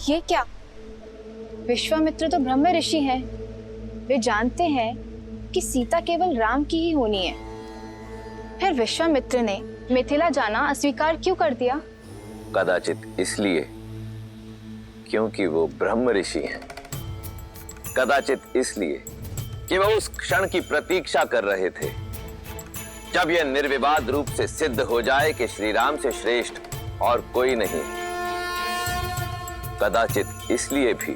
ये क्या? विश्वामित्र तो ब्रह्म ऋषि हैं। वे जानते हैं कि सीता केवल राम की ही होनी है। फिर विश्वामित्र ने मिथिला जाना अस्वीकार क्यों कर दिया? कदाचित इसलिए क्योंकि वो ब्रह्म ऋषि हैं। कदाचित इसलिए कि वो उस क्षण की प्रतीक्षा कर रहे थे जब यह निर्विवाद रूप से सिद्ध हो जाए कि श्री राम से श्रेष्ठ और कोई नहीं। कदाचित इसलिए भी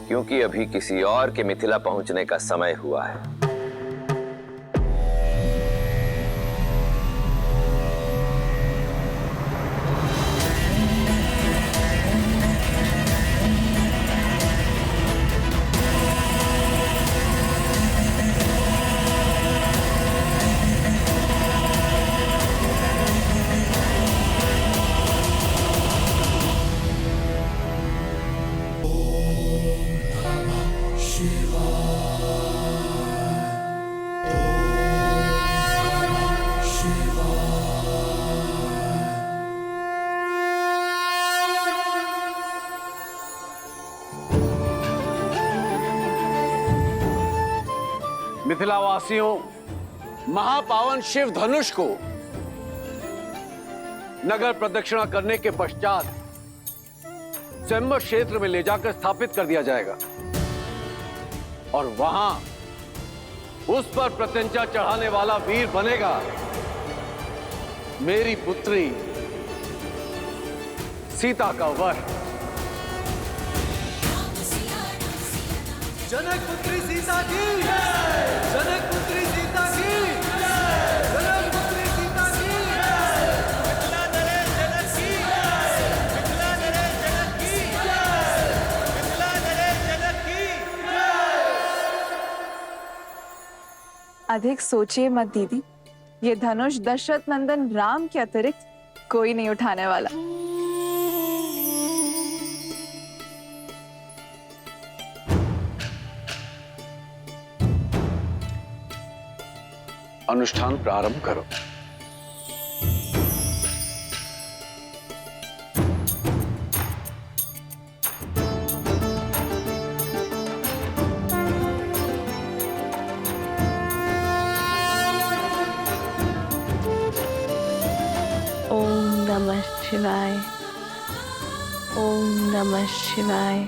क्योंकि अभी किसी और के मिथिला पहुंचने का समय हुआ है। मिथिलावासियों, महापावन शिव धनुष को नगर प्रदक्षिणा करने के पश्चात स्वयंवर क्षेत्र में ले जाकर स्थापित कर दिया जाएगा और वहां उस पर प्रत्यंचा चढ़ाने वाला वीर बनेगा मेरी पुत्री सीता का वर। जनक पुत्री सीता की, जनक पुत्री सीता की, जनक पुत्री सीता की, मिथिला नरेश जनक की, मिथिला नरेश जनक की, मिथिला नरेश जनक की। अधिक सोचिए मत दीदी, ये धनुष दशरथ नंदन राम के अतिरिक्त कोई नहीं उठाने वाला। अनुष्ठान प्रारंभ करो। ओम नमः शिवाय, ओम नमः शिवाय।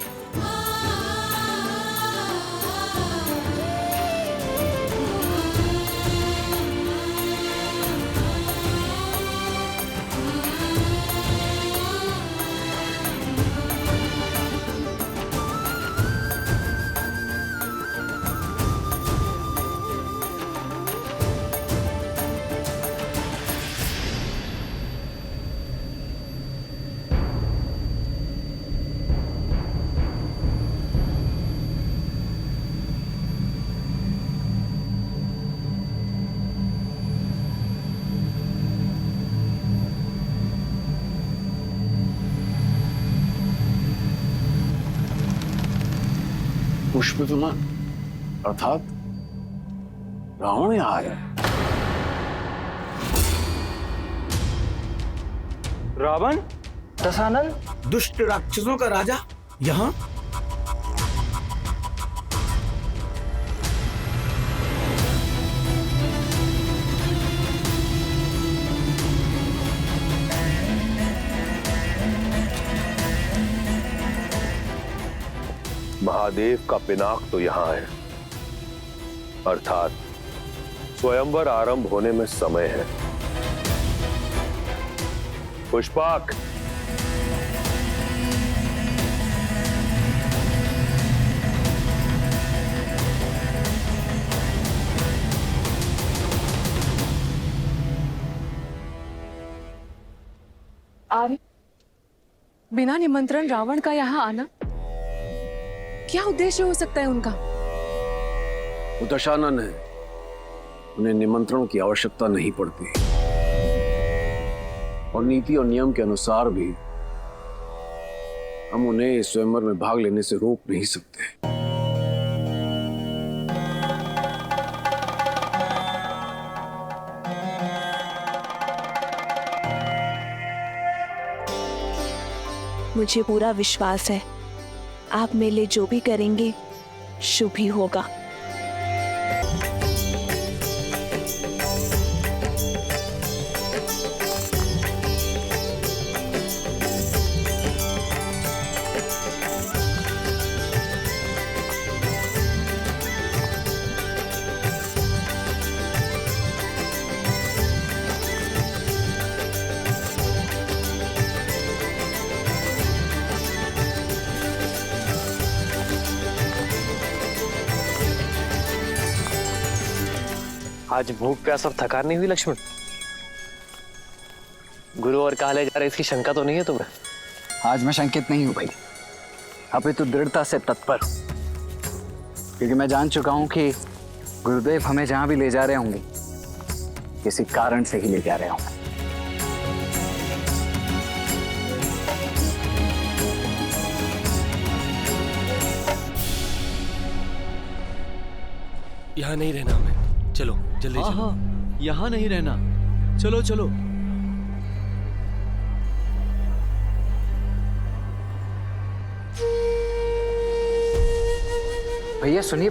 पुष्प विमान अर्थात रावण यहाँ आया। रावण? दशानन? दुष्ट राक्षसों का राजा यहाँ? महादेव का पिनाक तो यहां है, अर्थात स्वयंवर आरंभ होने में समय है। पुष्पाक, आर्य, बिना निमंत्रण रावण का यहाँ आना, क्या उद्देश्य हो सकता है उनका? वो दशानन है, उन्हें निमंत्रण की आवश्यकता नहीं पड़ती और नीति और नियम के अनुसार भी हम उन्हें इस स्वयंवर में भाग लेने से रोक नहीं सकते। मुझे पूरा विश्वास है आप मेरे लिए जो भी करेंगे शुभ ही होगा। आज भूख प्यास और थकान नहीं हुई लक्ष्मण? गुरु और कहा ले जा रहे इसकी शंका तो नहीं है तुम्हें? आज मैं शंकित नहीं हूं भाई, अभी तो दृढ़ता से तत्पर, क्योंकि मैं जान चुका हूं कि गुरुदेव हमें जहां भी ले जा रहे होंगे किसी कारण से ही ले जा रहे होंगे। यहाँ नहीं रहना हमें, चलो जल्दी चलो। यहाँ नहीं रहना, चलो चलो। भैया सुनिए,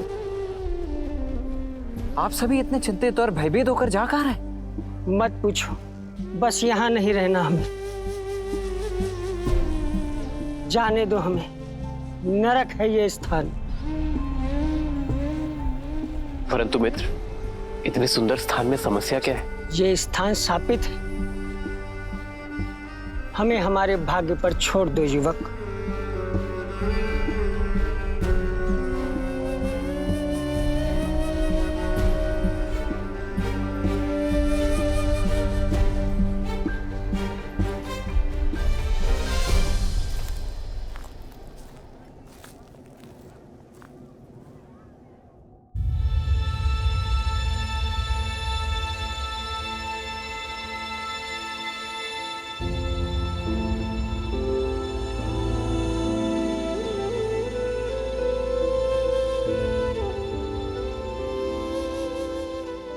आप सभी इतने चिंतित और भयभीत होकर जा कहाँ रहे? मत पूछो, बस यहाँ नहीं रहना हमें, जाने दो हमें, नरक है ये स्थान। परंतु मित्र, इतने सुंदर स्थान में समस्या क्या है? ये स्थान शापित है, हमें हमारे भाग्य पर छोड़ दो युवक।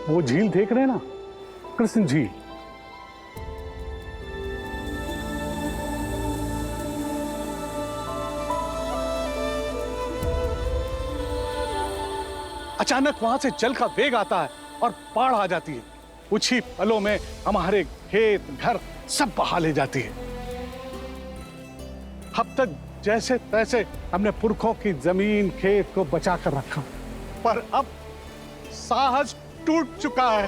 वो झील देख रहे हैं ना, कृष्ण झील, अचानक वहां से जल का वेग आता है और बाढ़ आ जाती है। कुछ ही पलों में हमारे खेत घर सब बहा ले जाती है। अब तक जैसे तैसे हमने पुरखों की जमीन खेत को बचा कर रखा, पर अब साहस टूट चुका है।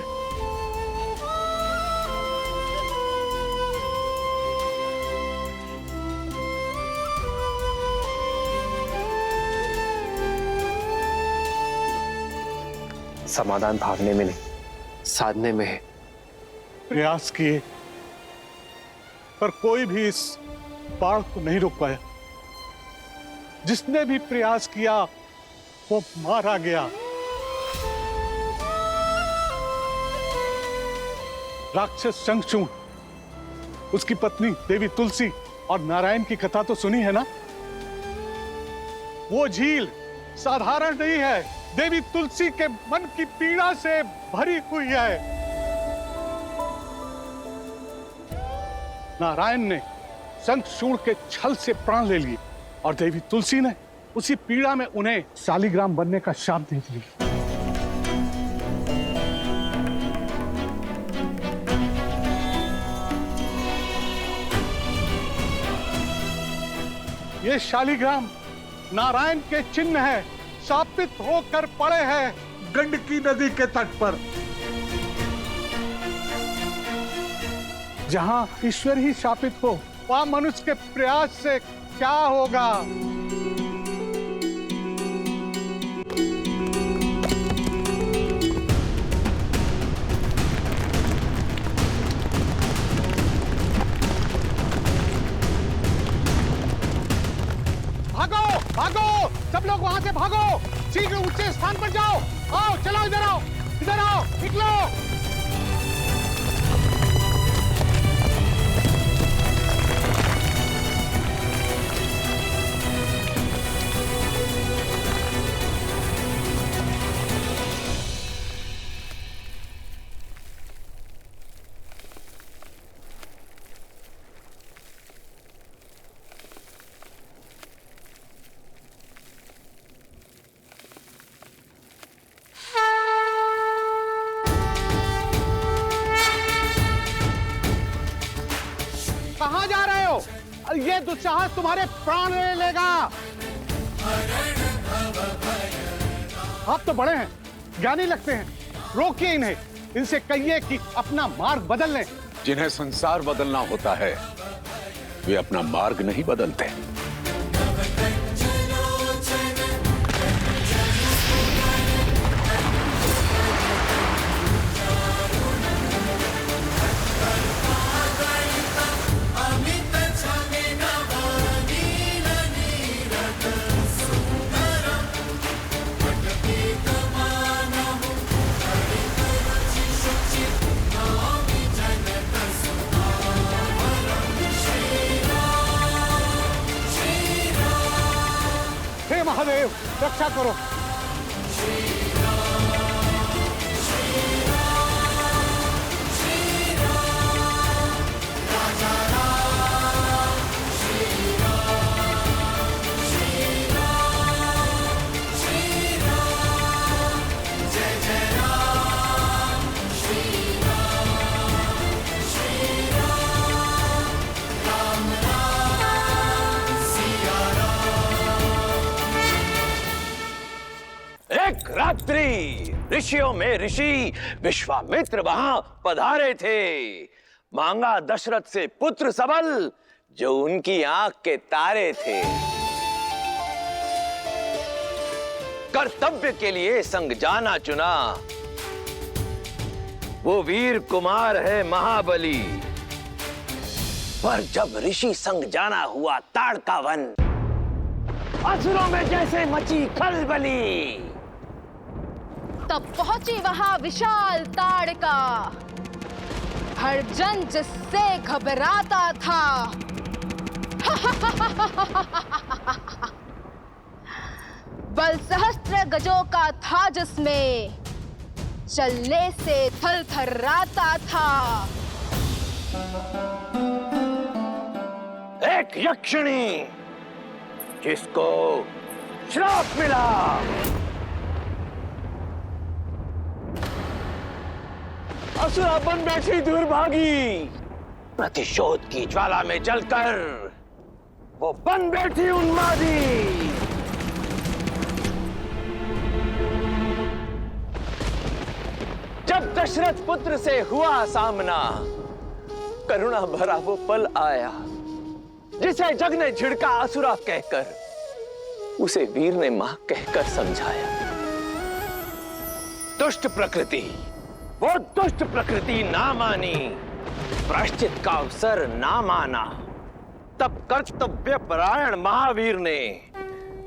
समाधान भागने में नहीं, साधने में है। प्रयास किए, पर कोई भी इस बाढ़ को नहीं रोक पाया। जिसने भी प्रयास किया वो मारा गया। राक्षस शंखचूड़, उसकी पत्नी देवी तुलसी और नारायण की कथा तो सुनी है ना। वो झील साधारण नहीं है, देवी तुलसी के मन की पीड़ा से भरी हुई है। नारायण ने शंखचूड़ के छल से प्राण ले लिए और देवी तुलसी ने उसी पीड़ा में उन्हें शालिग्राम बनने का शाप दे दिया। ये शालिग्राम नारायण के चिन्ह है, शापित होकर पड़े हैं गंडकी नदी के तट पर। जहां ईश्वर ही शापित हो, वहां मनुष्य के प्रयास से क्या होगा। भागो भागो, सब लोग वहां से भागो, शीघ्र ऊंचे स्थान पर जाओ। आओ चलो, इधर आओ, इधर आओ, निकलो। ये दुस्साहस तुम्हारे प्राण ले लेगा। आप तो बड़े हैं, ज्ञानी लगते हैं, रोकिए इन्हें, इनसे कहिए कि अपना मार्ग बदल लें। जिन्हें संसार बदलना होता है वे अपना मार्ग नहीं बदलते। हे महादेव, रक्षा करो। एक रात्रि ऋषियों में ऋषि विश्वामित्र वहां पधारे थे। मांगा दशरथ से पुत्र सबल, जो उनकी आंख के तारे थे। कर्तव्य के लिए संग जाना चुना, वो वीर कुमार है महाबली। पर जब ऋषि संग जाना हुआ ताड़का वन, असुरों में जैसे मची खलबली। तब पहुंची वहां विशाल ताड़का, हर जन जिससे घबराता था। बल सहस्त्र गजों का था जिसमें, चलने से थल थर्राता था। एक यक्षिणी जिसको श्राप मिला, असुरा बन बैठी दुर्भागी। प्रतिशोध की ज्वाला में जलकर वो बन बैठी उन्मादी। जब दशरथ पुत्र से हुआ सामना, करुणा भरा वो पल आया, जिसे जग ने झिड़का असुरा कहकर, उसे वीर ने मां कहकर समझाया। दुष्ट प्रकृति, वो दुष्ट प्रकृति ना मानी, प्रायश्चित का अवसर ना माना। तब कर्तव्य परायण महावीर ने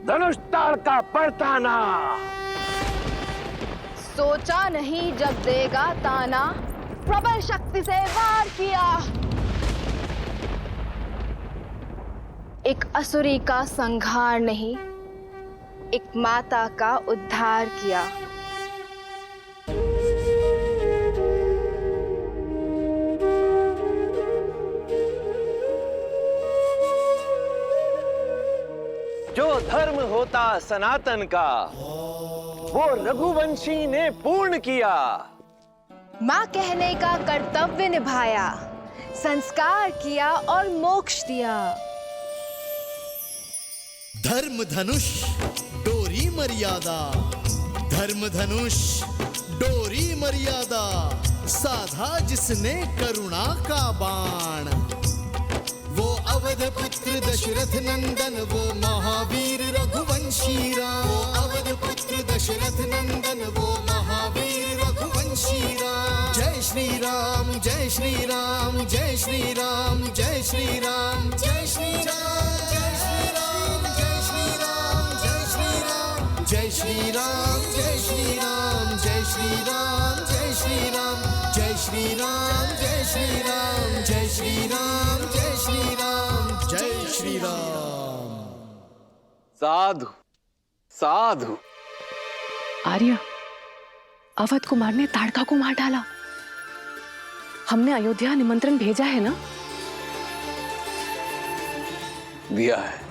धनुष ताड़का बरताना। सोचा नहीं जब देगा ताना, प्रबल शक्ति से वार किया। एक असुरी का संहार नहीं, एक माता का उद्धार किया। जो धर्म होता सनातन का, वो रघुवंशी ने पूर्ण किया। माँ कहने का कर्तव्य निभाया, संस्कार किया और मोक्ष दिया। धर्म धनुष डोरी मर्यादा, धर्म धनुष डोरी मर्यादा, साधा जिसने करुणा का बाण। वो अवध पुत्र दशरथ नंदन, वो महावीर रघुवंशी राम। वो अवध पुत्र दशरथ नंदन, वो महावीर रघुवंशी राम। जय श्री राम, जय श्री राम, जय श्री राम, जय श्री राम, जय श्री राम, जय श्री राम, जय श्री राम, जय श्री राम, जय श्री राम, जय श्री राम, जय श्री राम, जय श्री राम, जय श्री राम, जय श्री राम, जय श्री राम, जय श्री राम, जय श्री राम। साधु साधु। आर्य, अवध कुमार ने ताड़का को मार डाला। हमने अयोध्या निमंत्रण भेजा है ना? दिया है।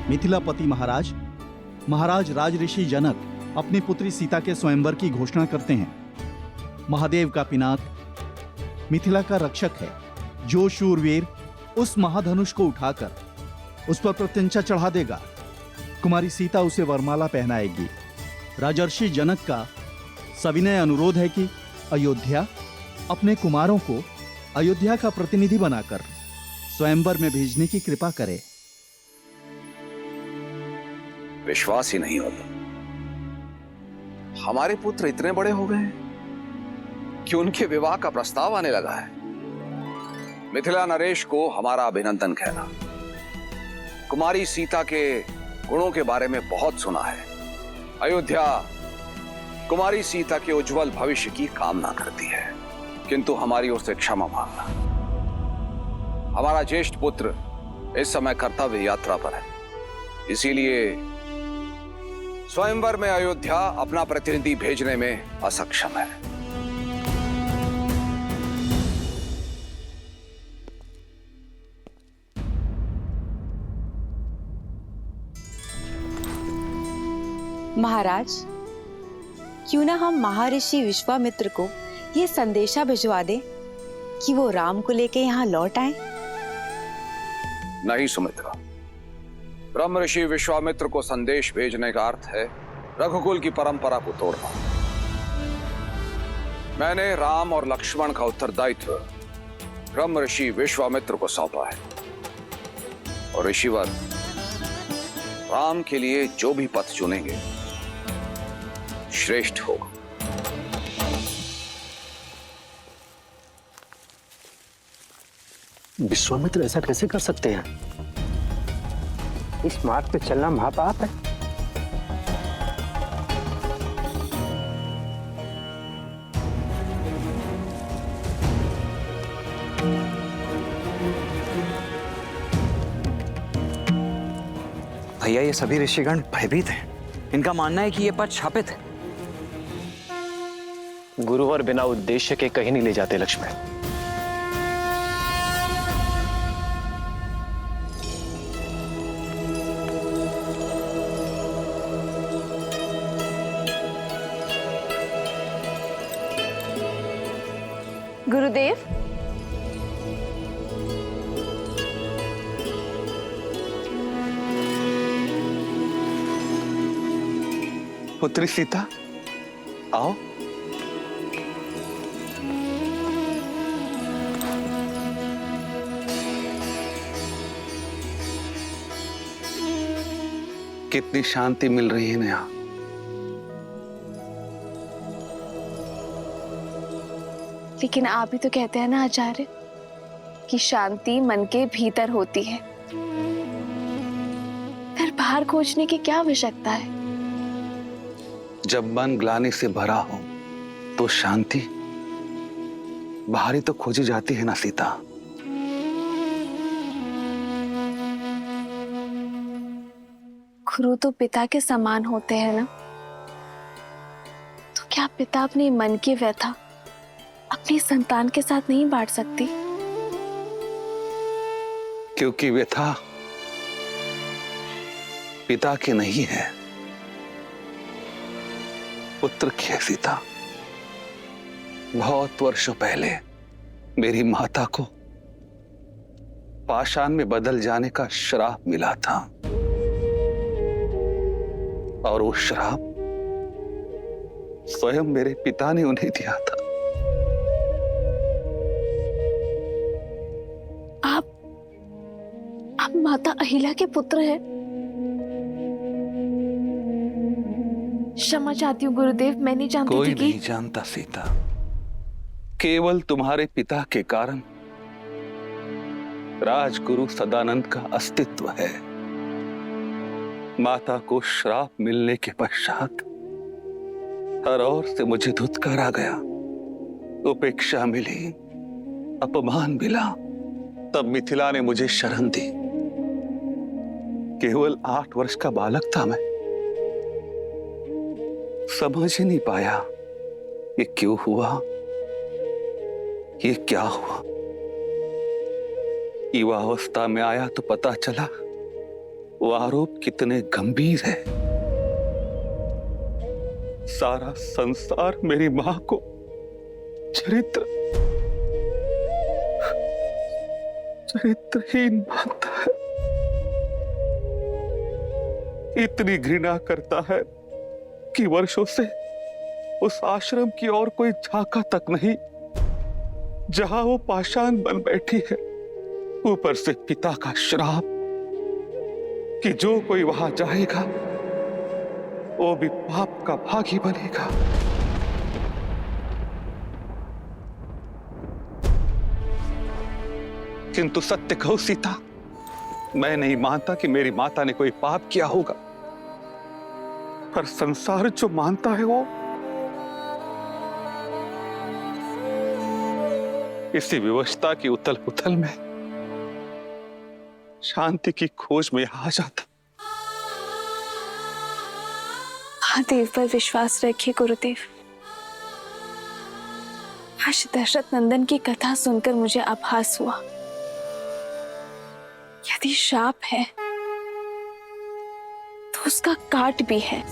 मिथिलापति महाराज, महाराज राजऋषि जनक अपनी पुत्री सीता के स्वयंवर की घोषणा करते हैं। महादेव का पिनाक मिथिला का रक्षक है। जो शूरवीर उस महाधनुष को उठाकर उस पर प्रत्यंचा चढ़ा देगा, कुमारी सीता उसे वरमाला पहनाएगी। राजर्षि जनक का सविनय अनुरोध है कि अयोध्या अपने कुमारों को अयोध्या का प्रतिनिधि बनाकर स्वयंवर में भेजने की कृपा करे। विश्वास ही नहीं होता। हमारे पुत्र इतने बड़े हो गए हैं कि उनके विवाह का प्रस्ताव आने लगा है। मिथिला नरेश को हमारा अभिनंदन कहना। कुमारी सीता के गुणों के बारे में बहुत सुना है। अयोध्या कुमारी सीता के उज्जवल भविष्य की कामना करती है, किंतु हमारी ओर से क्षमा मांगना। हमारा ज्येष्ठ पुत्र इस समय कर्तव्य यात्रा पर है, इसीलिए स्वयंवर में अयोध्या अपना प्रतिनिधि भेजने में असक्षम है। महाराज, क्यों ना हम महर्षि विश्वामित्र को ये संदेशा भिजवा दें कि वो राम को लेके यहाँ लौट आए। नहीं सुमित्रा, ब्रह्म ऋषि विश्वामित्र को संदेश भेजने का अर्थ है रघुकुल की परंपरा को तोड़ना। मैंने राम और लक्ष्मण का उत्तरदायित्व ब्रह्म ऋषि विश्वामित्र को सौंपा है, और ऋषिवर राम के लिए जो भी पथ चुनेंगे श्रेष्ठ होगा। विश्वामित्र ऐसा कैसे कर सकते हैं? इस मार्ग पे चलना महापाप है। भैया, ये सभी ऋषिगण भयभीत हैं। इनका मानना है कि ये पथ शापित है। गुरुवर बिना उद्देश्य के कहीं नहीं ले जाते लक्ष्मण। गुरुदेव, पुत्री सीता, आओ। कितनी शांति मिल रही है यहाँ। लेकिन आप ही तो कहते हैं ना आचार्य कि शांति मन के भीतर होती है, फिर बाहर खोजने की क्या आवश्यकता है? जब मन ग्लानि से भरा हो तो शांति बाहर ही तो खोजी जाती है ना सीता। गुरु तो पिता के समान होते हैं ना, तो क्या पिता अपने मन की व्यथा अपनी संतान के साथ नहीं बांट सकती? क्योंकि व्यथा पिता की नहीं है, पुत्र की है सीता। बहुत वर्षों पहले मेरी माता को पाषाण में बदल जाने का श्राप मिला था, और वो श्राप स्वयं मेरे पिता ने उन्हें दिया था। आप माता अहिल्या के पुत्र हैं। क्षमा चाहती हूँ गुरुदेव, मैं नहीं जानती कोई थी कि नहीं जानता सीता। केवल तुम्हारे पिता के कारण राजगुरु सदानंद का अस्तित्व है। माता को श्राप मिलने के पश्चात हर ओर से मुझे धुतकारा गया, उपेक्षा मिली, अपमान मिला। तब मिथिला ने मुझे शरण दी। केवल 8 वर्ष का बालक था मैं, समझ ही नहीं पाया ये क्यों हुआ, ये क्या हुआ। युवावस्था में आया तो पता चला वो आरोप कितने गंभीर है। सारा संसार मेरी मां को चरित्र चरित्रहीन मानता है, इतनी घृणा करता है कि वर्षों से उस आश्रम की ओर कोई झांका तक नहीं जहां वो पाषाण बन बैठी है। ऊपर से पिता का श्राप कि जो कोई वहां जाएगा वो भी पाप का भागी बनेगा। किंतु सत्य कहो सीता, मैं नहीं मानता कि मेरी माता ने कोई पाप किया होगा, पर संसार जो मानता है वो इसी विवशता की उथल पुथल में शांति की खोज में आ जाता। महादेव पर विश्वास रखिए गुरुदेव। आज दशरथ नंदन की कथा सुनकर मुझे आभास हुआ, यदि शाप है तो उसका काट भी है।